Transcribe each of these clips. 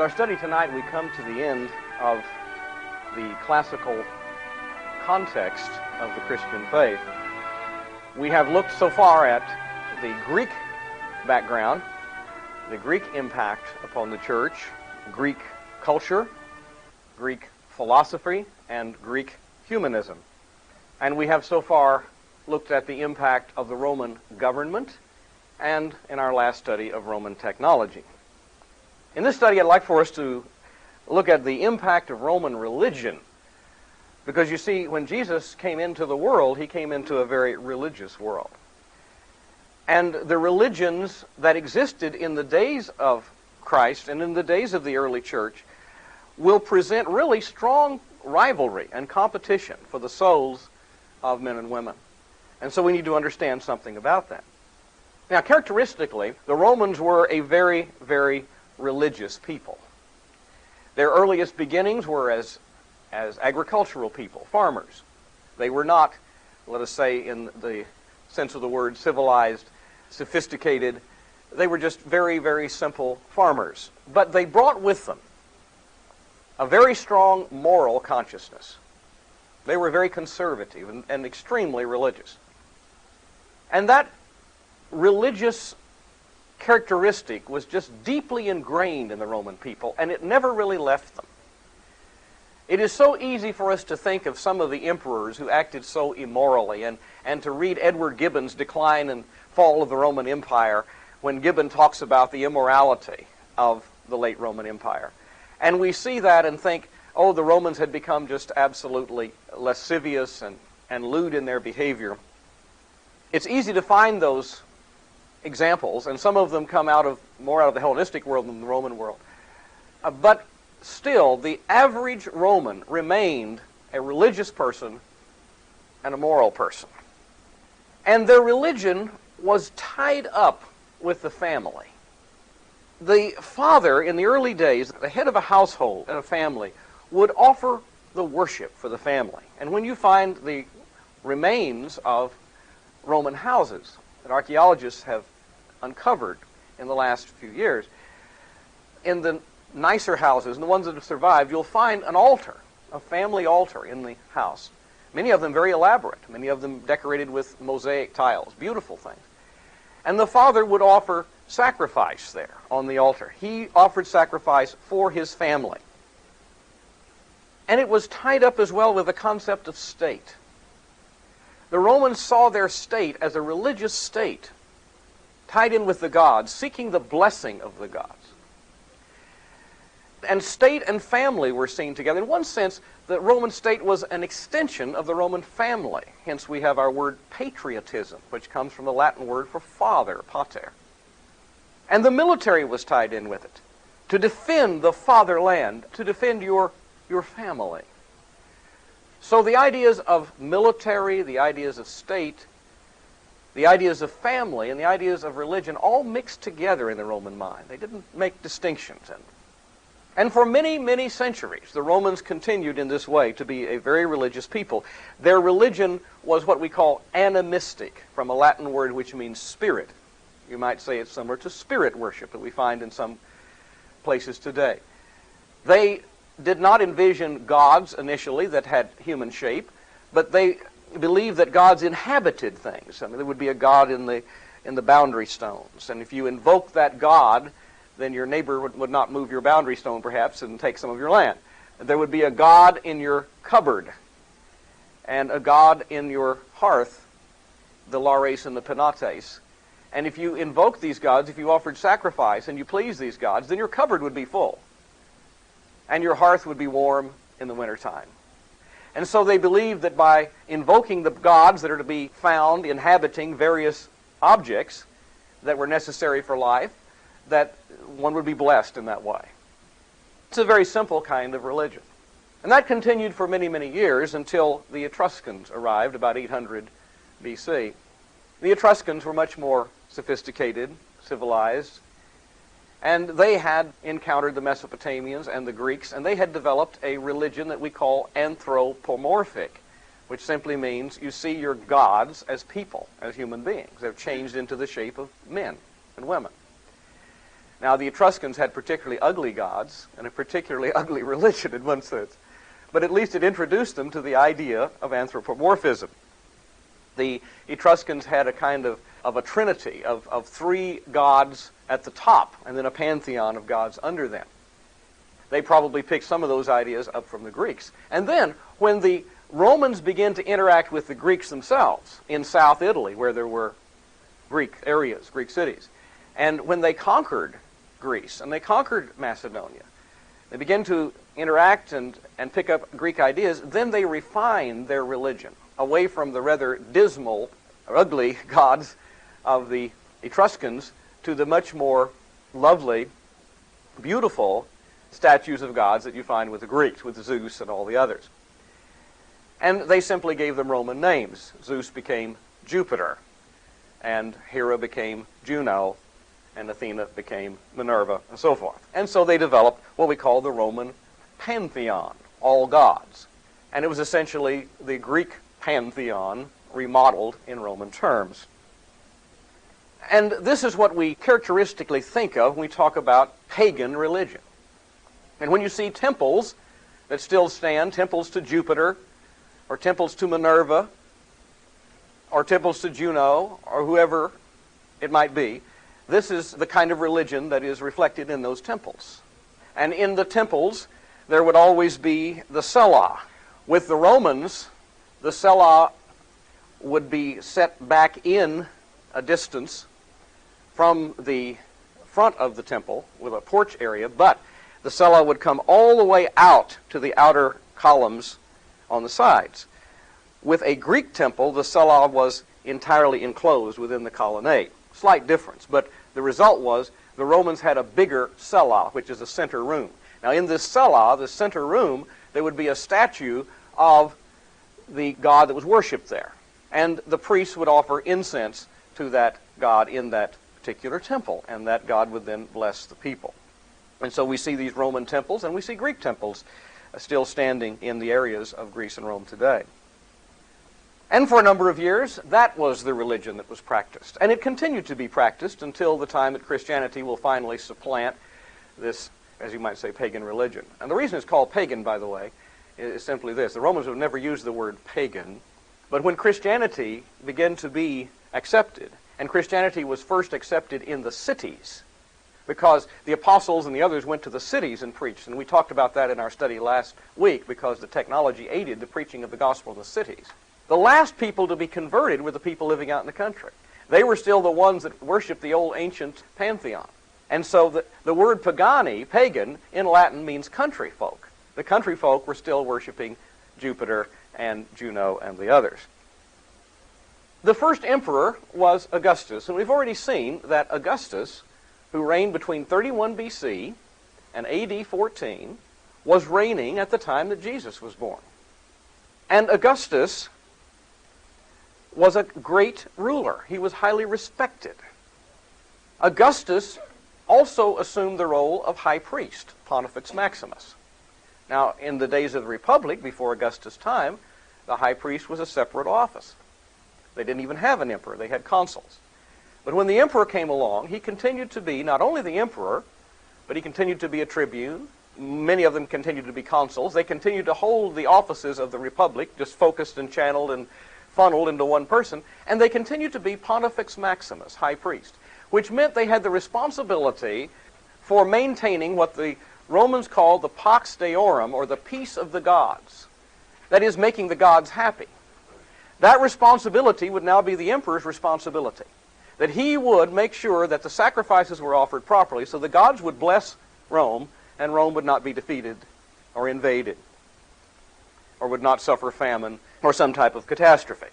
our study tonight, we come to the end of the classical context of the Christian faith. We have looked so far at the Greek background, the Greek impact upon the church, Greek culture, Greek philosophy, and Greek humanism. And we have so far looked at the impact of the Roman government and, in our last study, of Roman technology. In this study, I'd like for us to look at the impact of Roman religion, because you see, when Jesus came into the world, he came into a very religious world. And the religions that existed in the days of Christ and in the days of the early church will present really strong rivalry and competition for the souls of men and women. And so we need to understand something about that. Now, characteristically, the Romans were a very, very religious people. Their earliest beginnings were as agricultural people, farmers. They were not, let us say, in the sense of the word, civilized, sophisticated. They were just very, very simple farmers. But they brought with them a very strong moral consciousness. They were very conservative and extremely religious. And that religious characteristic was just deeply ingrained in the Roman people, and it never really left them. It is so easy for us to think of some of the emperors who acted so immorally, and to read Edward Gibbon's Decline and Fall of the Roman Empire, when Gibbon talks about the immorality of the late Roman Empire. And we see that and think, oh, the Romans had become just absolutely lascivious and lewd in their behavior. It's easy to find those examples, and some of them come more out of the Hellenistic world than the Roman world. But still, the average Roman remained a religious person and a moral person. And their religion was tied up with the family. The father, in the early days, the head of a household and a family, would offer the worship for the family. And when you find the remains of Roman houses that archaeologists have uncovered in the last few years, in the nicer houses and the ones that have survived, you'll find an altar, a family altar in the house. Many of them very elaborate, many of them decorated with mosaic tiles, beautiful things. And the father would offer sacrifice there on the altar. He offered sacrifice for his family. And it was tied up as well with the concept of state. The Romans saw their state as a religious state, tied in with the gods, seeking the blessing of the gods. And state and family were seen together. In one sense, the Roman state was an extension of the Roman family. Hence we have our word patriotism, which comes from the Latin word for father, pater. And the military was tied in with it, to defend the fatherland, to defend your family. So the ideas of military, the ideas of state, the ideas of family, and the ideas of religion all mixed together in the Roman mind. They didn't make distinctions. And for many, many centuries, the Romans continued in this way to be a very religious people. Their religion was what we call animistic, from a Latin word which means spirit. You might say it's similar to spirit worship that we find in some places today. They did not envision gods initially that had human shape, but they believed that gods inhabited things. I mean, there would be a god in the boundary stones, and if you invoke that god, then your neighbor would not move your boundary stone, perhaps, and take some of your land. There would be a god in your cupboard, and a god in your hearth, the lares and the penates. And if you invoked these gods, if you offered sacrifice and you pleased these gods, then your cupboard would be full, and your hearth would be warm in the wintertime. And so they believed that by invoking the gods that are to be found inhabiting various objects that were necessary for life, that one would be blessed in that way. It's a very simple kind of religion. And that continued for many, many years until the Etruscans arrived about 800 BC. The Etruscans were much more sophisticated, civilized, and they had encountered the Mesopotamians and the Greeks, and they had developed a religion that we call anthropomorphic, which simply means you see your gods as people, as human beings. They've changed into the shape of men and women. Now, the Etruscans had particularly ugly gods and a particularly ugly religion in one sense, but at least it introduced them to the idea of anthropomorphism. The Etruscans had a kind of a trinity of three gods at the top and then a pantheon of gods under them. They probably picked some of those ideas up from the Greeks. And then, when the Romans began to interact with the Greeks themselves in South Italy, where there were Greek areas, Greek cities, and when they conquered Greece and they conquered Macedonia, they began to interact and pick up Greek ideas, then they refined their religion away from the rather dismal or ugly gods of the Etruscans to the much more lovely, beautiful statues of gods that you find with the Greeks, with Zeus and all the others. And they simply gave them Roman names. Zeus became Jupiter, and Hera became Juno, and Athena became Minerva, and so forth. And so they developed what we call the Roman pantheon, all gods. And it was essentially the Greek pantheon remodeled in Roman terms. And this is what we characteristically think of when we talk about pagan religion. And when you see temples that still stand, temples to Jupiter, or temples to Minerva, or temples to Juno, or whoever it might be, this is the kind of religion that is reflected in those temples. And in the temples, there would always be the cella. With the Romans, the cella would be set back in a distance from the front of the temple with a porch area, but the cella would come all the way out to the outer columns on the sides. With a Greek temple, the cella was entirely enclosed within the colonnade. Slight difference, but the result was the Romans had a bigger cella, which is a center room. Now in this cella, the center room, there would be a statue of the god that was worshipped there. And the priests would offer incense to that god in that particular temple, and that god would then bless the people. And so we see these Roman temples, and we see Greek temples still standing in the areas of Greece and Rome today. And for a number of years, that was the religion that was practiced. And it continued to be practiced until the time that Christianity will finally supplant this, as you might say, pagan religion. And the reason it's called pagan, by the way, is simply this. The Romans have never used the word pagan, but when Christianity began to be accepted, and Christianity was first accepted in the cities, because the apostles and the others went to the cities and preached. And we talked about that in our study last week, because the technology aided the preaching of the gospel in the cities. The last people to be converted were the people living out in the country. They were still the ones that worshiped the old ancient pantheon. And so the word pagani, pagan, in Latin means country folk. The country folk were still worshiping Jupiter and Juno and the others. The first emperor was Augustus, and we've already seen that Augustus, who reigned between 31 BC and AD 14, was reigning at the time that Jesus was born. And Augustus was a great ruler. He was highly respected. Augustus also assumed the role of high priest, Pontifex Maximus. Now, in the days of the Republic, before Augustus' time, the high priest was a separate office. They didn't even have an emperor. They had consuls. But when the emperor came along, he continued to be not only the emperor, but he continued to be a tribune. Many of them continued to be consuls. They continued to hold the offices of the Republic, just focused and channeled and funneled into one person, and they continued to be Pontifex Maximus, high priest, which meant they had the responsibility for maintaining what the Romans called the Pax Deorum, or the peace of the gods. That is, making the gods happy. That responsibility would now be the emperor's responsibility, that he would make sure that the sacrifices were offered properly so the gods would bless Rome, and Rome would not be defeated or invaded, or would not suffer famine or some type of catastrophe.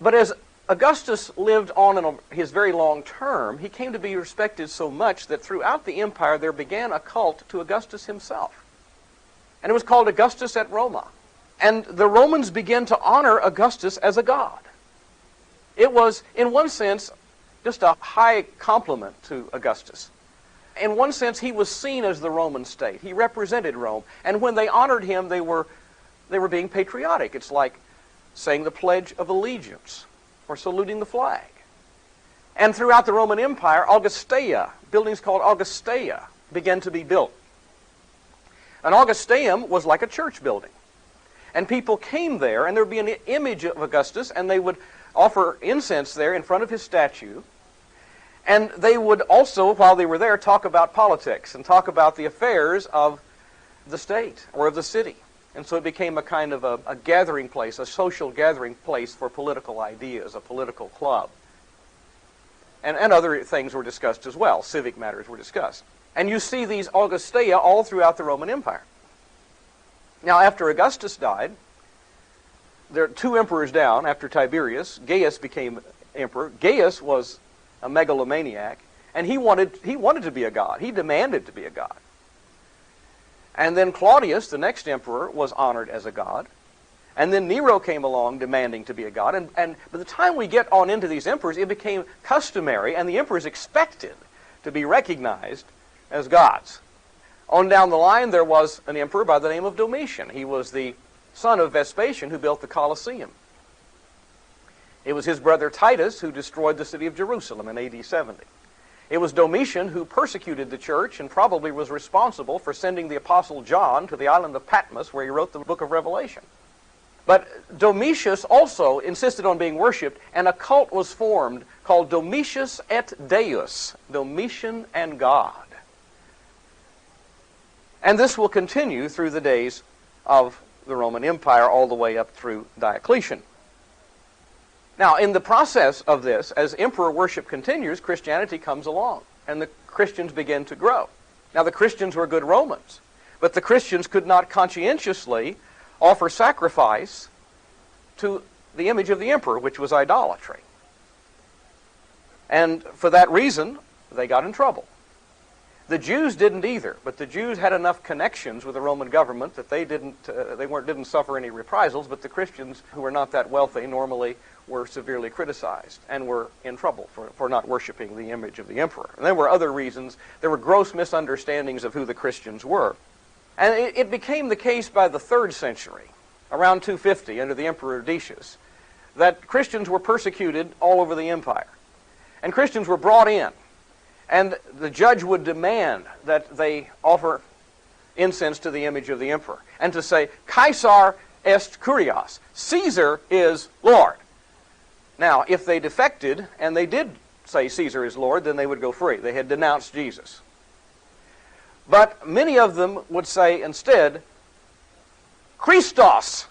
But as Augustus lived on in his very long term, he came to be respected so much that throughout the empire there began a cult to Augustus himself. And it was called Augustus et Roma. And the Romans began to honor Augustus as a god. It was, in one sense, just a high compliment to Augustus. In one sense, he was seen as the Roman state. He represented Rome. And when they honored him, they were being patriotic. It's like saying the Pledge of Allegiance or saluting the flag. And throughout the Roman Empire, Augusteia, buildings called Augusteia, began to be built. An Augusteum was like a church building. And people came there, and there would be an image of Augustus, and they would offer incense there in front of his statue. And they would also, while they were there, talk about politics and talk about the affairs of the state or of the city. And so it became a kind of a gathering place, a social gathering place for political ideas, a political club. And other things were discussed as well. Civic matters were discussed. And you see these Augusteia all throughout the Roman Empire. Now, after Augustus died, there are 2 emperors down after Tiberius. Gaius became emperor. Gaius was a megalomaniac, and he wanted to be a god. He demanded to be a god. And then Claudius, the next emperor, was honored as a god. And then Nero came along demanding to be a god. And by the time we get on into these emperors, it became customary, and the emperors expected to be recognized as gods. On down the line, there was an emperor by the name of Domitian. He was the son of Vespasian, who built the Colosseum. It was his brother Titus who destroyed the city of Jerusalem in AD 70. It was Domitian who persecuted the church and probably was responsible for sending the Apostle John to the island of Patmos, where he wrote the book of Revelation. But Domitius also insisted on being worshipped, and a cult was formed called Domitius et Deus, Domitian and God. And this will continue through the days of the Roman Empire all the way up through Diocletian. Now, in the process of this, as emperor worship continues, Christianity comes along, and the Christians begin to grow. Now, the Christians were good Romans, but the Christians could not conscientiously offer sacrifice to the image of the emperor, which was idolatry. And for that reason, they got in trouble. The Jews didn't either, but the Jews had enough connections with the Roman government that they didn't suffer any reprisals, but the Christians, who were not that wealthy, normally were severely criticized and were in trouble for not worshiping the image of the emperor. And there were other reasons. There were gross misunderstandings of who the Christians were. And it became the case by the 3rd century, around 250, under the Emperor Decius, that Christians were persecuted all over the empire. And Christians were brought in. And the judge would demand that they offer incense to the image of the emperor, and to say, Caesar est Kyrios, Caesar is Lord. Now, if they defected, and they did say Caesar is Lord, then they would go free. They had denounced Jesus. But many of them would say instead, Christos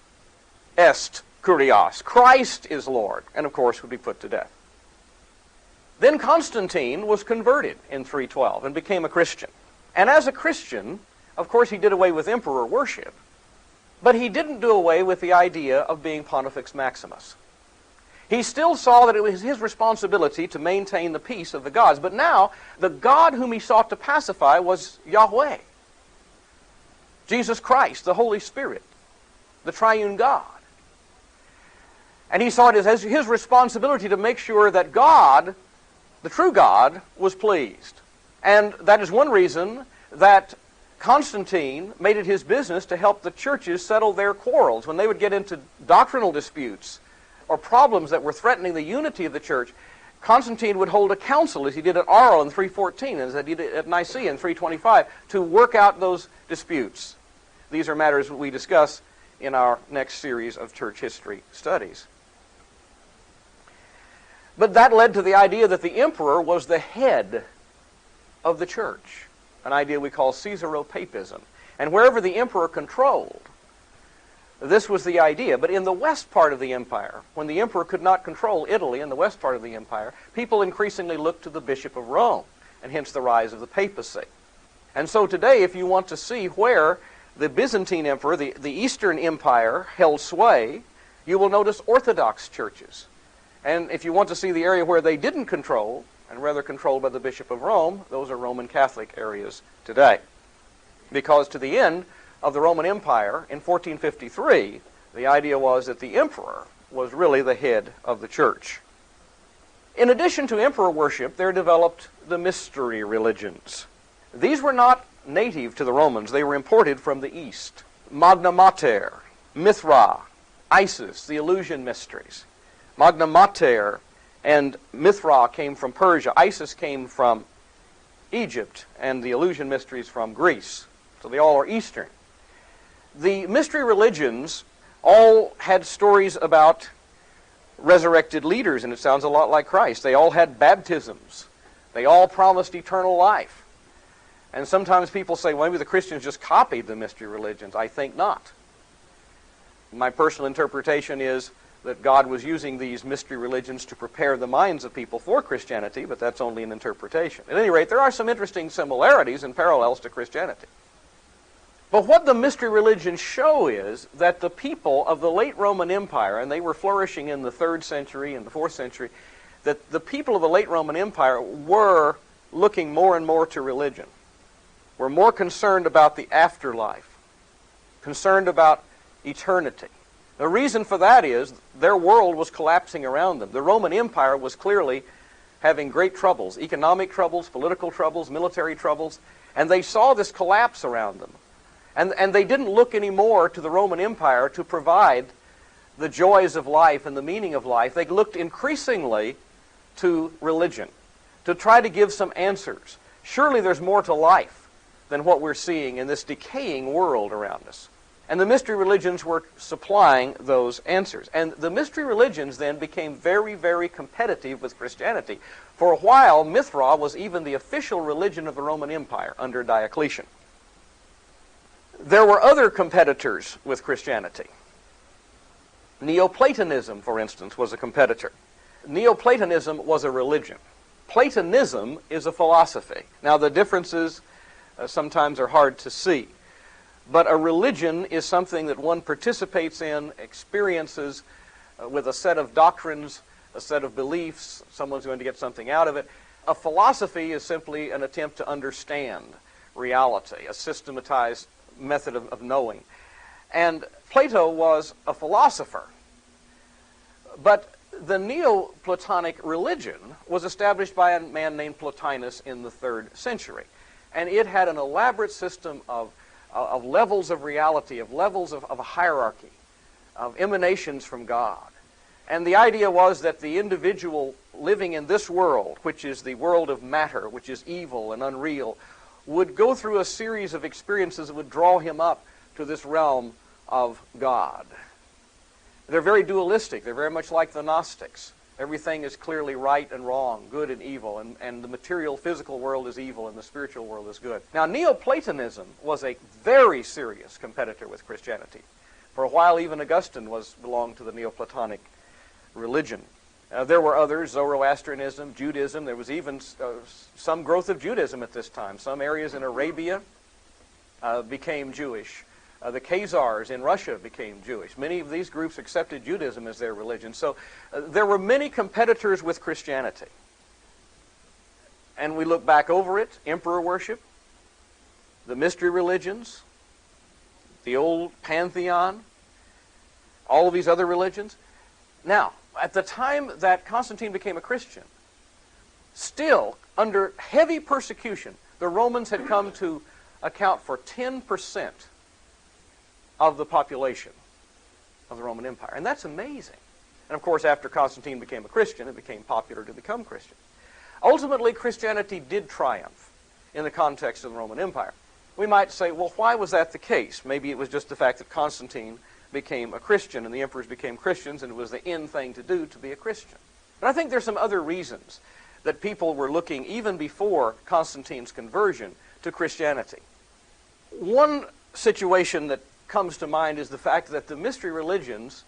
est Kyrios, Christ is Lord, and of course would be put to death. Then Constantine was converted in 312 and became a Christian. And as a Christian, of course, he did away with emperor worship, but he didn't do away with the idea of being Pontifex Maximus. He still saw that it was his responsibility to maintain the peace of the gods, but now the God whom he sought to pacify was Yahweh, Jesus Christ, the Holy Spirit, the triune God. And he saw it as his responsibility to make sure that God, the true God, was pleased. And that is one reason that Constantine made it his business to help the churches settle their quarrels. When they would get into doctrinal disputes or problems that were threatening the unity of the church, Constantine would hold a council, as he did at Arles in 314, as he did at Nicaea in 325, to work out those disputes. These are matters we discuss in our next series of church history studies. But that led to the idea that the emperor was the head of the church, an idea we call Caesaropapism. And wherever the emperor controlled, this was the idea. But in the west part of the empire, when the emperor could not control Italy in the west part of the empire, people increasingly looked to the Bishop of Rome, and hence the rise of the papacy. And so today, if you want to see where the Byzantine emperor, the Eastern Empire, held sway, you will notice Orthodox churches. And if you want to see the area where they didn't control, and rather controlled by the Bishop of Rome, those are Roman Catholic areas today. Because to the end of the Roman Empire in 1453, the idea was that the emperor was really the head of the church. In addition to emperor worship, there developed the mystery religions. These were not native to the Romans. They were imported from the East. Magna Mater, Mithra, Isis, the Eleusinian mysteries. Magna Mater And Mithra came from Persia. Isis came from Egypt, and the illusion mysteries from Greece. So they all are Eastern. The mystery religions all had stories about resurrected leaders, and it sounds a lot like Christ. They all had baptisms. They all promised eternal life. And sometimes people say, well, maybe the Christians just copied the mystery religions. I think not. My personal interpretation is that God was using these mystery religions to prepare the minds of people for Christianity, but that's only an interpretation. At any rate, there are some interesting similarities and parallels to Christianity. But what the mystery religions show is that the people of the late Roman Empire, and they were flourishing in the 3rd century and the 4th century, that the people of the late Roman Empire were looking more and more to religion, were more concerned about the afterlife, concerned about eternity. The reason for that is their world was collapsing around them. The Roman Empire was clearly having great troubles, economic troubles, political troubles, military troubles, and they saw this collapse around them. And they didn't look anymore to the Roman Empire to provide the joys of life and the meaning of life. They looked increasingly to religion to try to give some answers. Surely there's more to life than what we're seeing in this decaying world around us. And the mystery religions were supplying those answers. And the mystery religions then became very, very competitive with Christianity. For a while, Mithra was even the official religion of the Roman Empire under Diocletian. There were other competitors with Christianity. Neoplatonism, for instance, was a competitor. Neoplatonism was a religion. Platonism is a philosophy. Now, the differences sometimes are hard to see. But a religion is something that one participates in, experiences with a set of doctrines, a set of beliefs. Someone's going to get something out of it. A philosophy is simply an attempt to understand reality, a systematized method of knowing. And Plato was a philosopher. But the Neoplatonic religion was established by a man named Plotinus in the 3rd century. And it had an elaborate system of levels of reality, of levels of a hierarchy, of emanations from God. And the idea was that the individual living in this world, which is the world of matter, which is evil and unreal, would go through a series of experiences that would draw him up to this realm of God. They're very dualistic. They're very much like the Gnostics. Everything is clearly right and wrong, good and evil, and the material physical world is evil and the spiritual world is good. Now, Neoplatonism was a very serious competitor with Christianity. For a while, even Augustine belonged to the Neoplatonic religion. There were others, Zoroastrianism, Judaism. There was even some growth of Judaism at this time. Some areas in Arabia became Jewish. The Khazars in Russia became Jewish. Many of these groups accepted Judaism as their religion. So there were many competitors with Christianity. And we look back over it, emperor worship, the mystery religions, the old pantheon, all of these other religions. Now, at the time that Constantine became a Christian, still under heavy persecution, the Romans had come to account for 10% of the population of the Roman Empire. And that's amazing. And of course, after Constantine became a Christian, it became popular to become Christian. Ultimately, Christianity did triumph in the context of the Roman Empire. We might say, well, why was that the case? Maybe it was just the fact that Constantine became a Christian and the emperors became Christians and it was the in thing to do to be a Christian. But I think there's some other reasons that people were looking, even before Constantine's conversion, to Christianity. One situation that comes to mind is the fact that the mystery religions,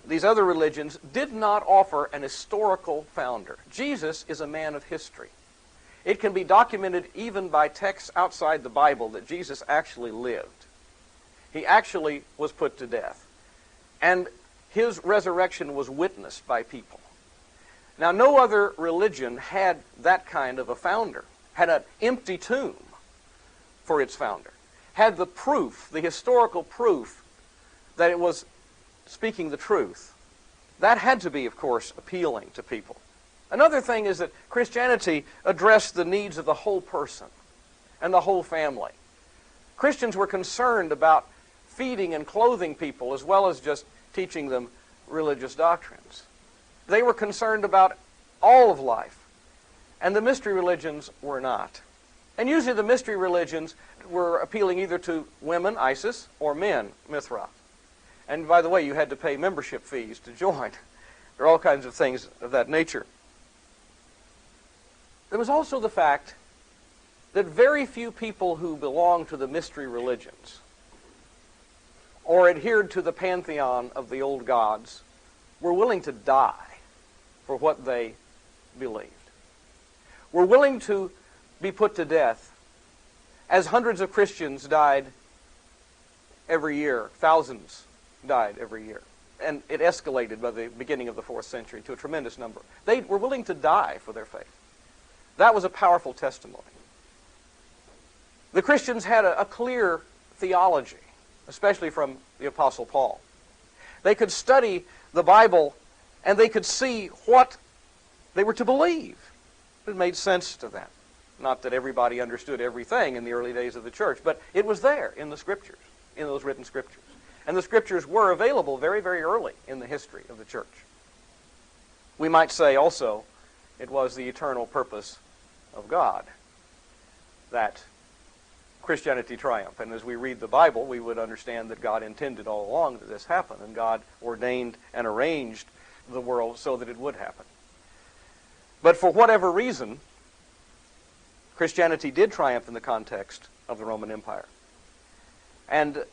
these other religions, did not offer an historical founder. Jesus is a man of history. It can be documented even by texts outside the Bible that Jesus actually lived. He actually was put to death. And his resurrection was witnessed by people. Now, no other religion had that kind of a founder, had an empty tomb for its founder, had the proof, the historical proof, that it was speaking the truth. That had to be, of course, appealing to people. Another thing is that Christianity addressed the needs of the whole person and the whole family. Christians were concerned about feeding and clothing people as well as just teaching them religious doctrines. They were concerned about all of life, and the mystery religions were not. And usually the mystery religions were appealing either to women, Isis, or men, Mithra. And by the way, you had to pay membership fees to join. There are all kinds of things of that nature. There was also the fact that very few people who belonged to the mystery religions or adhered to the pantheon of the old gods were willing to die for what they believed. Were willing to be put to death, as hundreds of Christians died every year. Thousands died every year. And it escalated by the beginning of the 4th century to a tremendous number. They were willing to die for their faith. That was a powerful testimony. The Christians had a clear theology, especially from the Apostle Paul. They could study the Bible and they could see what they were to believe. It made sense to them. Not that everybody understood everything in the early days of the church, but it was there in the Scriptures, in those written Scriptures. And the Scriptures were available very, very early in the history of the church. We might say also it was the eternal purpose of God that Christianity triumph. And as we read the Bible, we would understand that God intended all along that this happen, and God ordained and arranged the world so that it would happen. But for whatever reason, Christianity did triumph in the context of the Roman Empire. And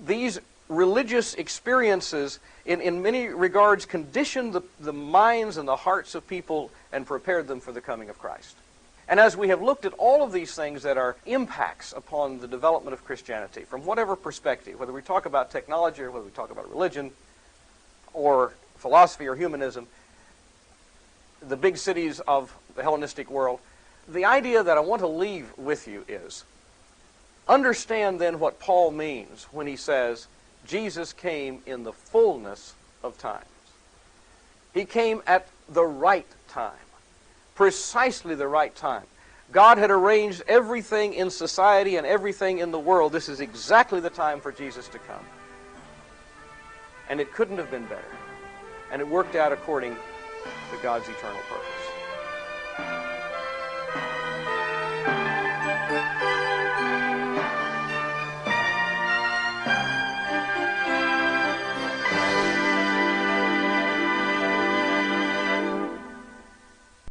these religious experiences, in many regards, conditioned the minds and the hearts of people and prepared them for the coming of Christ. And as we have looked at all of these things that are impacts upon the development of Christianity, from whatever perspective, whether we talk about technology or whether we talk about religion or philosophy or humanism, the big cities of the Hellenistic world, the idea that I want to leave with you is, understand then what Paul means when he says, Jesus came in the fullness of times. He came at the right time, precisely the right time. God had arranged everything in society and everything in the world. This is exactly the time for Jesus to come. And it couldn't have been better. And it worked out according to God's eternal purpose.